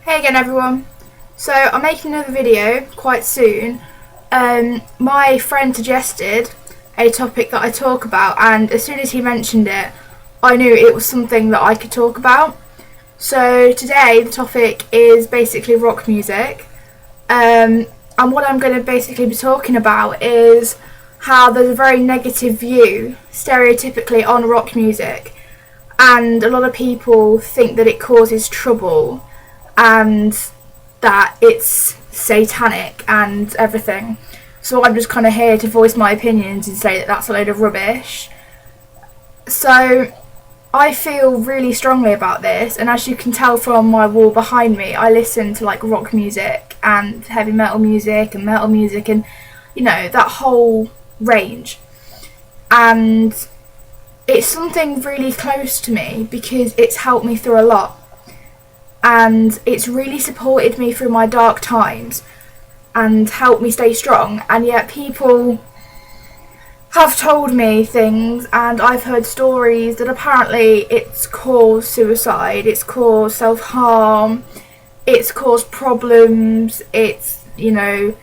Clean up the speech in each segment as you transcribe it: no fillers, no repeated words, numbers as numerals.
Hey again everyone. So I'm making another video quite soon. My friend suggested a topic that I talk about, and as soon as he mentioned it I knew it was something that I could talk about. So today the topic is basically rock music, and what I'm going to basically be talking about is how there's a very negative view stereotypically on rock music, and a lot of people think that it causes trouble and that it's satanic and everything. So I'm just kind of here to voice my opinions and say that that's a load of rubbish. So I feel really strongly about this, and as you can tell from my wall behind me, I listen to like rock music and heavy metal music and you know, that whole range. And it's something really close to me because it's helped me through a lot. And it's really supported me through my dark times and helped me stay strong. And yet people have told me things, and I've heard stories that apparently it's caused suicide, it's caused self-harm, it's caused problems, it's, you know,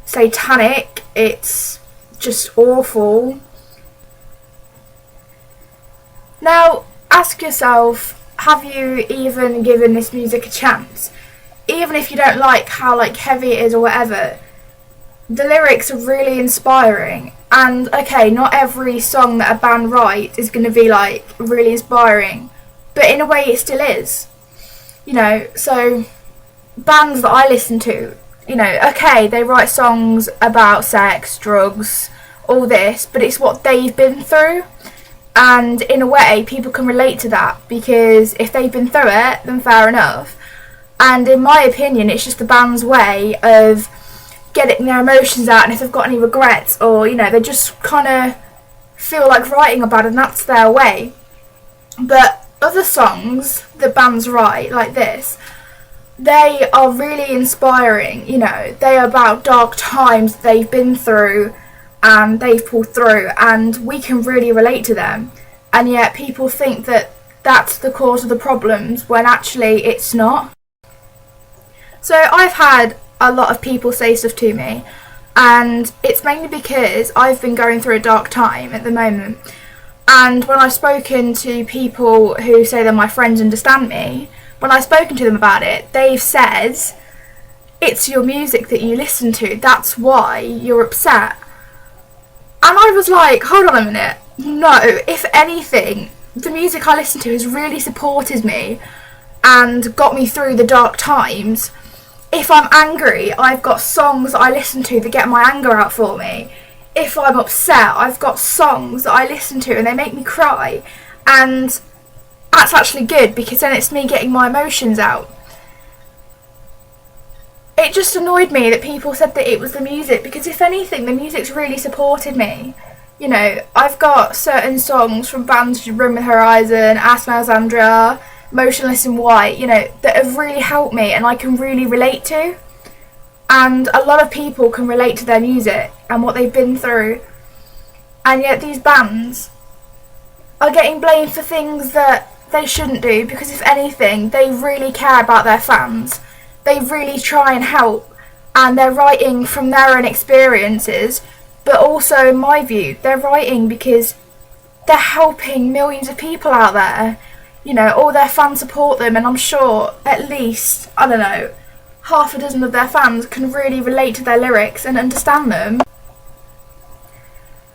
satanic, it's just awful. Now, ask yourself, have you even given this music a chance? Even if you don't like how heavy it is or whatever, the lyrics are really inspiring. And okay, not every song that a band writes is going to be like really inspiring, but in a way it still is. You know, so bands that I listen to, you know, okay, they write songs about sex, drugs, all this, but it's what they've been through. And in a way, people can relate to that, because if they've been through it, then fair enough. And in my opinion, it's just the band's way of getting their emotions out, and if they've got any regrets, or, you know, they just kind of feel like writing about it, and that's their way. But other songs that bands write, like this, they are really inspiring, you know. They are about dark times they've been through, and they've pulled through, and we can really relate to them. And yet people think that that's the cause of the problems, when actually it's not. So I've had a lot of people say stuff to me, and it's mainly because I've been going through a dark time at the moment. And when I've spoken to people who say they're my friends, understand me, when I've spoken to them about it, they've said, it's your music that you listen to, that's why you're upset. And I was like, hold on a minute, no, if anything, the music I listen to has really supported me and got me through the dark times. If I'm angry, I've got songs that I listen to that get my anger out for me. If I'm upset, I've got songs that I listen to and they make me cry. And that's actually good, because then it's me getting my emotions out. It just annoyed me that people said that it was the music, because if anything, the music's really supported me. You know, I've got certain songs from bands such as Room with Horizon, Ask Alexandria, Motionless in White, you know, that have really helped me and I can really relate to. And a lot of people can relate to their music and what they've been through. And yet these bands are getting blamed for things that they shouldn't do, because if anything, they really care about their fans. They really try and help, and they're writing from their own experiences, but also, in my view, they're writing because they're helping millions of people out there. You know, all their fans support them, and I'm sure at least, I don't know, half a dozen of their fans can really relate to their lyrics and understand them.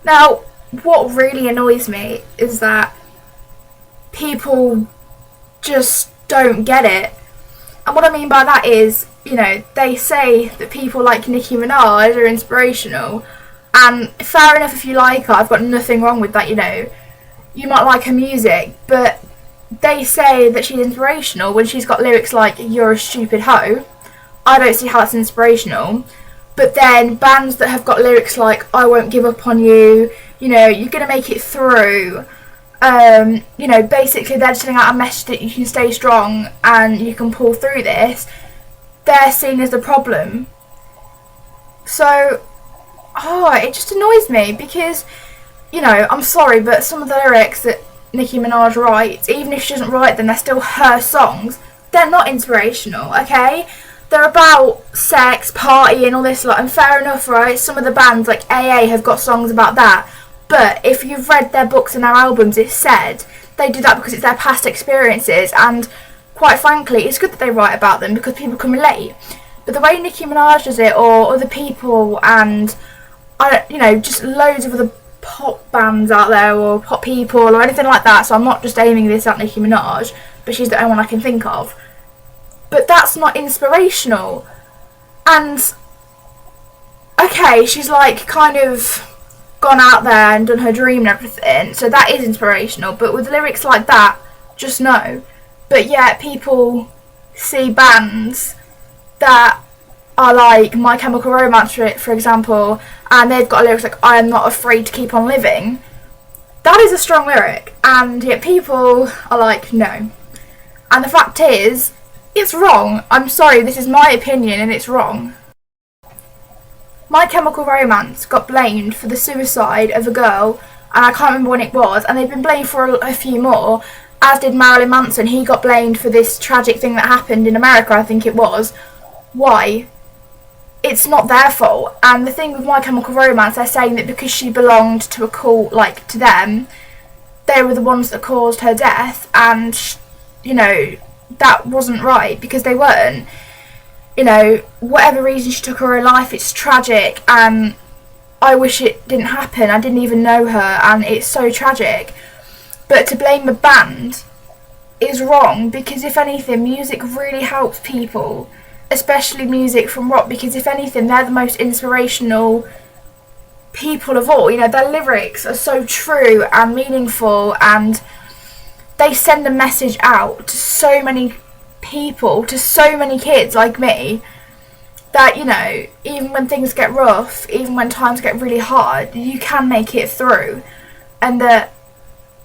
Now, what really annoys me is that people just don't get it. And what I mean by that is, you know, they say that people like Nicki Minaj are inspirational, and fair enough if you like her, I've got nothing wrong with that, you know. You might like her music, but they say that she's inspirational when she's got lyrics like, you're a stupid hoe. I don't see how that's inspirational. But then bands that have got lyrics like, I won't give up on you, you know, you're going to make it through. You know, basically they're sending out a message that you can stay strong and you can pull through this. They're seen as the problem. So, it just annoys me, because, you know, I'm sorry, but some of the lyrics that Nicki Minaj writes, even if she doesn't write them, they're still her songs. they're not inspirational, okay? They're about sex, partying, all this lot, and fair enough, right? Some of the bands, like AA, have got songs about that. But if you've read their books and their albums, it's said they do that because it's their past experiences, and quite frankly, it's good that they write about them because people can relate. But the way Nicki Minaj does it, or other people, and just loads of other pop bands out there, or pop people, or anything like that, so I'm not just aiming this at Nicki Minaj, but she's the only one I can think of. But that's not inspirational. And okay, she's like kind of gone out there and done her dream and everything, so that is inspirational. But with lyrics like that, just no. But yet people see bands that are like My Chemical Romance, for example, and they've got lyrics like I am not afraid to keep on living. That is a strong lyric, and yet people are like, no. And the fact is, it's wrong. I'm sorry, this is my opinion and it's wrong. My Chemical Romance got blamed for the suicide of a girl, and I can't remember when it was, and they've been blamed for a few more, as did Marilyn Manson. He got blamed for this tragic thing that happened in America, I think it was. Why? It's not their fault. And the thing with My Chemical Romance, they're saying that because she belonged to a cult, like to them, they were the ones that caused her death, and that wasn't right, because they weren't. Whatever reason she took her own life, it's tragic, and I wish it didn't happen. I didn't even know her, and it's so tragic. But to blame a band is wrong, because if anything, music really helps people, especially music from rock, because if anything, they're the most inspirational people of all. Their lyrics are so true and meaningful, and they send a message out to so many people, to so many kids like me, that even when things get rough, even when times get really hard, you can make it through, and that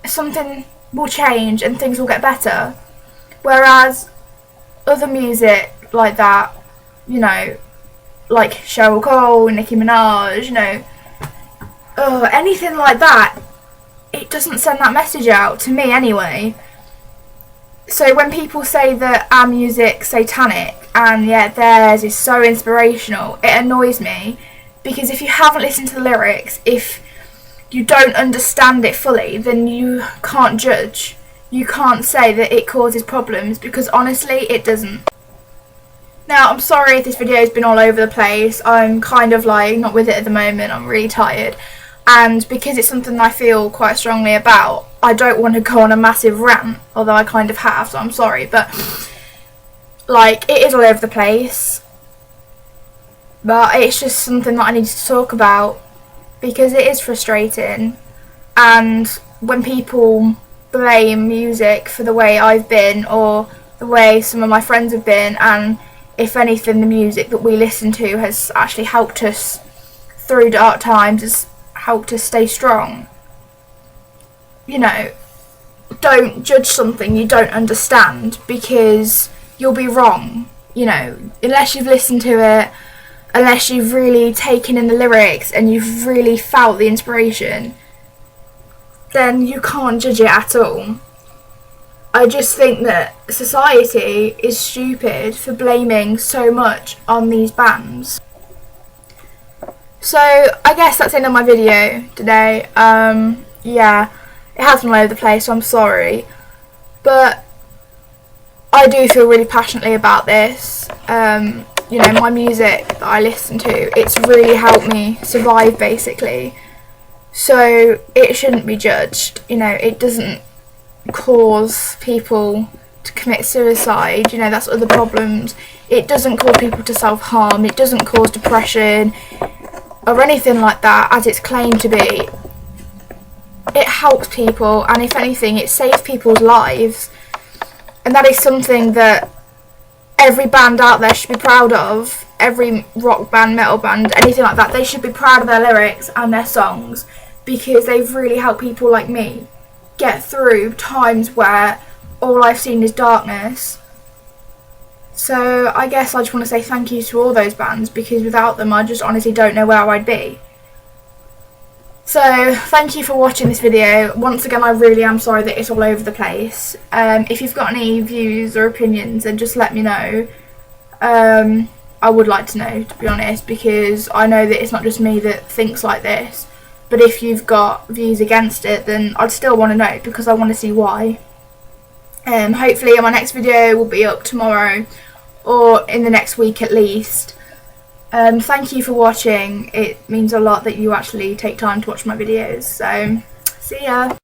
something will change and things will get better. Whereas other music like that, like Cheryl Cole, Nicki Minaj, anything like that, it doesn't send that message out, to me anyway. So when people say that our music's satanic and yet theirs is so inspirational, it annoys me, because if you haven't listened to the lyrics, if you don't understand it fully, then you can't judge. You can't say that it causes problems, because honestly, it doesn't. Now, I'm sorry if this video's been all over the place. I'm kind of like not with it at the moment. I'm really tired. And because it's something I feel quite strongly about, I don't want to go on a massive rant, although I kind of have, so I'm sorry. But, it is all over the place. But it's just something that I need to talk about, because it is frustrating. And when people blame music for the way I've been, or the way some of my friends have been, and if anything, the music that we listen to has actually helped us through dark times, has helped us stay strong. Don't judge something you don't understand, because you'll be wrong. Unless you've listened to it, unless you've really taken in the lyrics and you've really felt the inspiration, then you can't judge it at all. I just think that society is stupid for blaming so much on these bands. So I guess that's the end of my video today. Yeah, it has been all over the place, so I'm sorry. But I do feel really passionately about this. My music that I listen to, it's really helped me survive, basically. So it shouldn't be judged. It doesn't cause people to commit suicide. That's other problems. It doesn't cause people to self-harm. It doesn't cause depression or anything like that, as it's claimed to be. It helps people, and if anything, it saves people's lives. And that is something that every band out there should be proud of. Every rock band, metal band, anything like that, they should be proud of their lyrics and their songs, because they've really helped people like me get through times where all I've seen is darkness. So I guess I just want to say thank you to all those bands, because without them I just honestly don't know where I'd be. So thank you for watching this video. Once again, I really am sorry that it's all over the place. If you've got any views or opinions, then just let me know. I would like to know, to be honest, because I know that it's not just me that thinks like this. But if you've got views against it, then I'd still want to know, because I want to see why. Hopefully my next video will be up tomorrow, or in the next week at least. Thank you for watching. It means a lot that you actually take time to watch my videos. So, see ya!